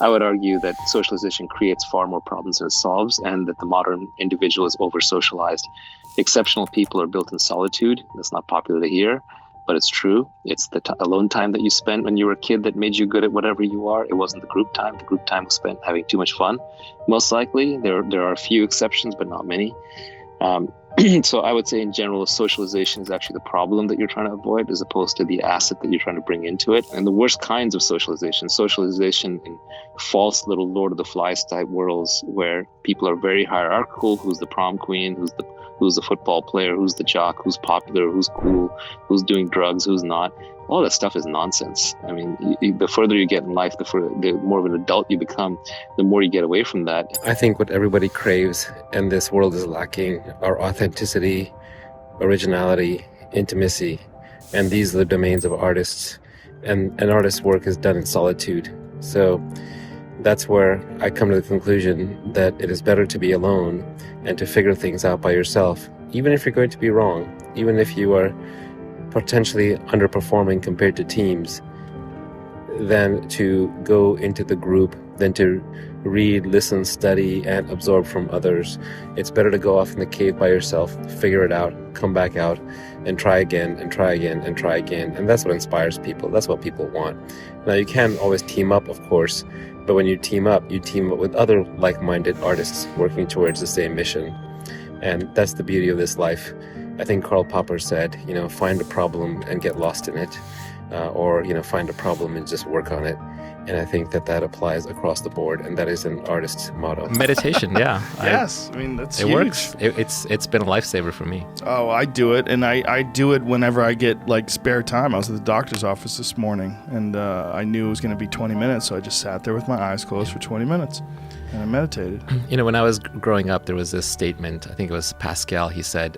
I would argue that socialization creates far more problems than it solves, and that the modern individual is over-socialized. Exceptional people are built in solitude. That's not popular to hear, but it's true. It's the alone time that you spent when you were a kid that made you good at whatever you are. It wasn't the group time. The group time was spent having too much fun. Most likely, there are a few exceptions, but not many. So I would say in general, socialization is actually the problem that you're trying to avoid, as opposed to the asset that you're trying to bring into it. And the worst kinds of socialization in false little Lord of the Flies type worlds where people are very hierarchical. Who's the prom queen? Who's the football player? Who's the jock? Who's popular? Who's cool? Who's doing drugs? Who's not? All that stuff is nonsense. I mean, the further you get in life, the more of an adult you become, the more you get away from that. I think what everybody craves and this world is lacking are authenticity, originality, intimacy. And these are the domains of artists. And an artist's work is done in solitude. So that's where I come to the conclusion that it is better to be alone and to figure things out by yourself, even if you're going to be wrong, even if you are potentially underperforming compared to teams, than to go into the group, than to read, listen, study, and absorb from others. It's better to go off in the cave by yourself, figure it out, come back out, and try again, and try again, and try again. And that's what inspires people. That's what people want. Now, you can always team up, of course, but when you team up with other like-minded artists working towards the same mission. And that's the beauty of this life. I think Karl Popper said, find a problem and get lost in it, or find a problem and just work on it. And I think that applies across the board, and that is an artist's motto. Meditation, yeah. Yes, I mean, that's it huge. Works. It's been a lifesaver for me. Oh, I do it, and I do it whenever I get spare time. I was at the doctor's office this morning, and I knew it was going to be 20 minutes, so I just sat there with my eyes closed for 20 minutes, and I meditated. When I was growing up, there was this statement, I think it was Pascal, he said,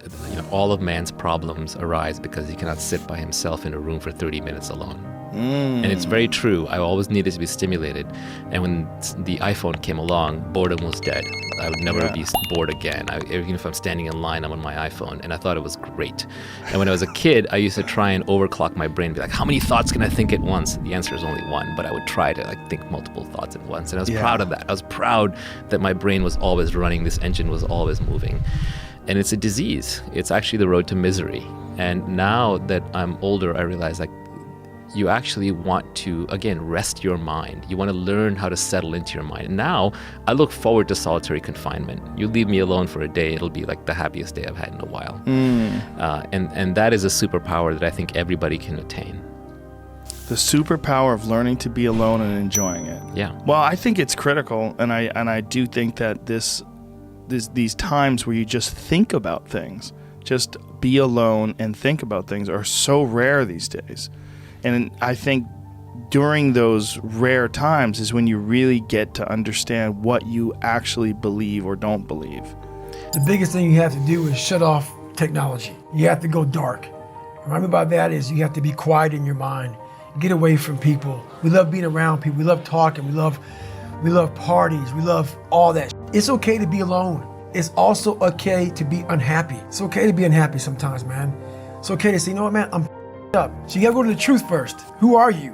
all of man's problems arise because he cannot sit by himself in a room for 30 minutes alone. And it's very true. I always needed to be stimulated. And when the iPhone came along, boredom was dead. I would never be bored again. Even if I'm standing in line, I'm on my iPhone. And I thought it was great. And when I was a kid, I used to try and overclock my brain, be like, how many thoughts can I think at once? The answer is only one. But I would try to think multiple thoughts at once. And I was proud of that. I was proud that my brain was always running. This engine was always moving. And it's a disease. It's actually the road to misery. And now that I'm older, I realize you actually want to, again, rest your mind. You want to learn how to settle into your mind. And now I look forward to solitary confinement. You leave me alone for a day, it'll be like the happiest day I've had in a while. And that is a superpower that I think everybody can attain. The superpower of learning to be alone and enjoying it. Yeah. Well, I think it's critical, and I do think that these times where you just think about things, just be alone and think about things, are so rare these days. And I think during those rare times is when you really get to understand what you actually believe or don't believe. The biggest thing you have to do is shut off technology. You have to go dark. What I mean by that is you have to be quiet in your mind. Get away from people. We love being around people. We love talking. We love parties. We love all that. It's okay to be alone. It's also okay to be unhappy. It's okay to be unhappy sometimes, man. It's okay to say, you know what, man, I'm up. So you gotta go to the truth first. Who are you?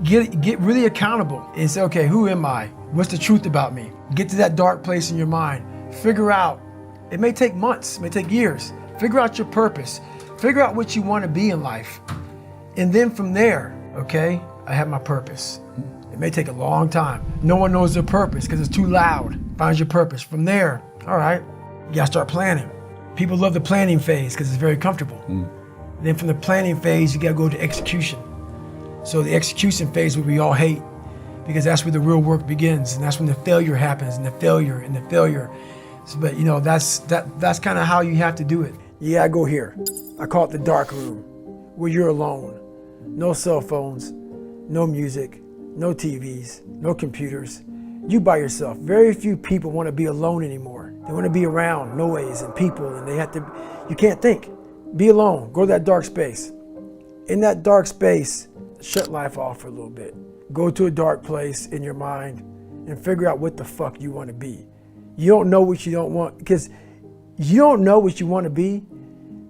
Get really accountable and say, okay, who am I? What's the truth about me? Get to that dark place in your mind. Figure out, it may take months, it may take years. Figure out your purpose. Figure out what you want to be in life. And then from there, okay, I have my purpose. It may take a long time. No one knows their purpose because it's too loud. Find your purpose. From there, all right, you gotta start planning. People love the planning phase because it's very comfortable. Then from the planning phase, you gotta go to execution. So the execution phase, where we all hate, because that's where the real work begins, and that's when the failure happens, and the failure. So, but that's kind of how you have to do it. You gotta go here. I call it the dark room, where you're alone. No cell phones, no music, no TVs, no computers. You by yourself. Very few people want to be alone anymore. They want to be around noise and people, and you can't think. Be alone, go to that dark space. In that dark space, shut life off for a little bit. Go to a dark place in your mind and figure out what the fuck you want to be. You don't know what you don't want, because you don't know what you want to be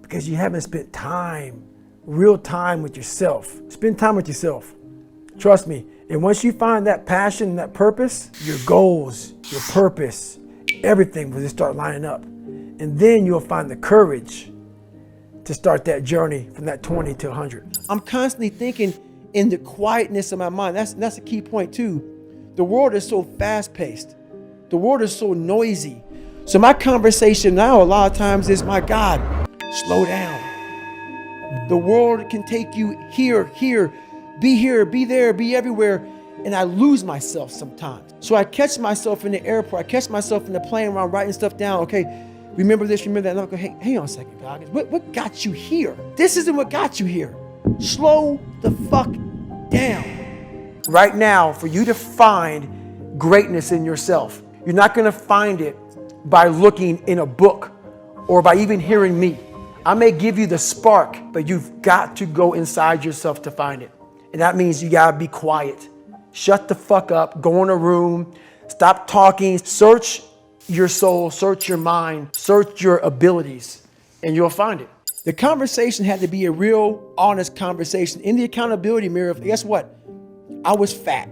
because you haven't spent time, real time with yourself. Spend time with yourself. Trust me, And once you find that passion and that purpose, your goals, your purpose, everything will just start lining up. And then you'll find the courage to start that journey from that 20 to 100. I'm constantly thinking in the quietness of my mind. That's a key point too. The world is so fast-paced. The world is so noisy. So my conversation now a lot of times is, my God, slow down. The world can take you here, be there, be everywhere. And I lose myself sometimes. So I catch myself in the airport. I catch myself in the plane where I'm writing stuff down. Okay, remember this, remember that. And I go, hey, hang on a second, Goggins. What got you here? This isn't what got you here. Slow the fuck down. Right now, for you to find greatness in yourself, you're not gonna find it by looking in a book or by even hearing me. I may give you the spark, but you've got to go inside yourself to find it. And that means you gotta be quiet. Shut the fuck up, go in a room, stop talking, search your soul, search your mind, search your abilities, and you'll find it. The conversation had to be a real, honest conversation. In the accountability mirror, guess what? I was fat.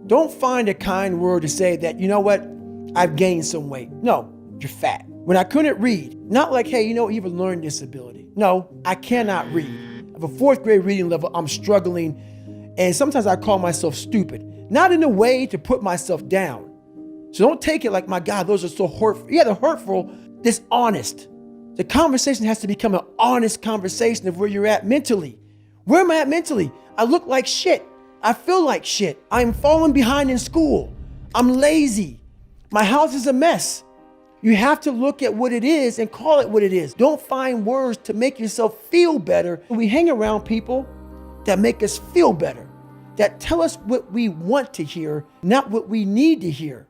Don't find a kind word to say that, you know what, I've gained some weight. No, you're fat. When I couldn't read, not like, hey, you know, you have a learning disability. No, I cannot read. I have a 4th grade reading level, I'm struggling. And sometimes I call myself stupid. Not in a way to put myself down. So don't take it like, my God, those are so hurtful. Yeah, they're hurtful, dishonest. The conversation has to become an honest conversation of where you're at mentally. Where am I at mentally? I look like shit. I feel like shit. I'm falling behind in school. I'm lazy. My house is a mess. You have to look at what it is and call it what it is. Don't find words to make yourself feel better. We hang around people that make us feel better, that tell us what we want to hear, not what we need to hear.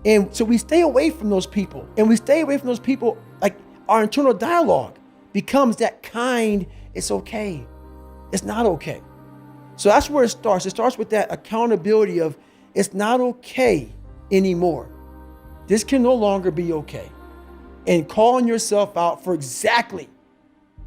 And so we stay away from those people. And we stay away from those people, like our internal dialogue becomes that kind, it's okay. It's not okay. So that's where it starts. It starts with that accountability of, it's not okay anymore. This can no longer be okay. And calling yourself out for exactly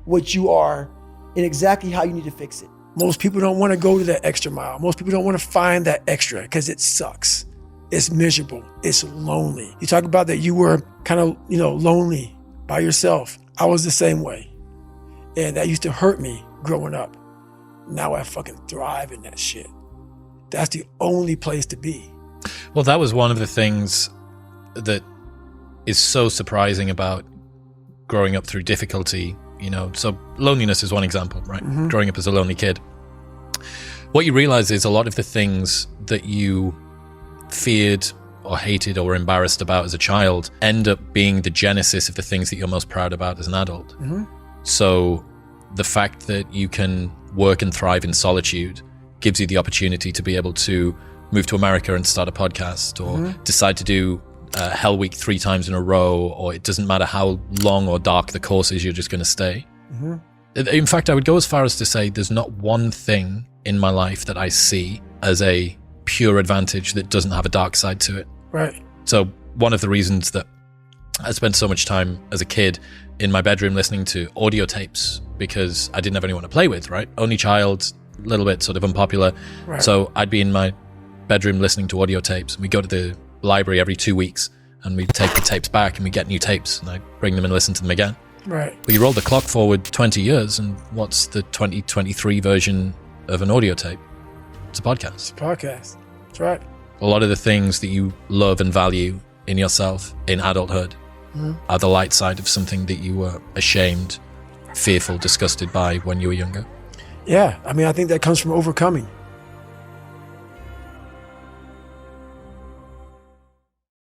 what you are and exactly how you need to fix it. Most people don't want to go to that extra mile. Most people don't want to find that extra because it sucks. It's miserable. It's lonely. You talk about that you were kind of, lonely by yourself. I was the same way. And that used to hurt me growing up. Now I fucking thrive in that shit. That's the only place to be. Well, that was one of the things that is so surprising about growing up through difficulty. So loneliness is one example, right? Mm-hmm. Growing up as a lonely kid. What you realize is a lot of the things that you feared or hated or embarrassed about as a child end up being the genesis of the things that you're most proud about as an adult. Mm-hmm. So the fact that you can work and thrive in solitude gives you the opportunity to be able to move to America and start a podcast, or decide to do Hell Week 3 times in a row, or it doesn't matter how long or dark the course is, you're just going to stay. Mm-hmm. In fact, I would go as far as to say there's not one thing in my life that I see as a pure advantage that doesn't have a dark side to it. Right. So one of the reasons that I spent so much time as a kid in my bedroom listening to audio tapes, because I didn't have anyone to play with, right? Only child, a little bit sort of unpopular. Right. So I'd be in my bedroom listening to audio tapes. We go to the library every 2 weeks and we take the tapes back and we get new tapes and I bring them and listen to them again. Right. But you roll the clock forward 20 years and what's the 2023 version of an audio tape? It's a podcast. It's a podcast. That's right. A lot of the things that you love and value in yourself in adulthood are the light side of something that you were ashamed, fearful, disgusted by when you were younger. Yeah. I mean, I think that comes from overcoming.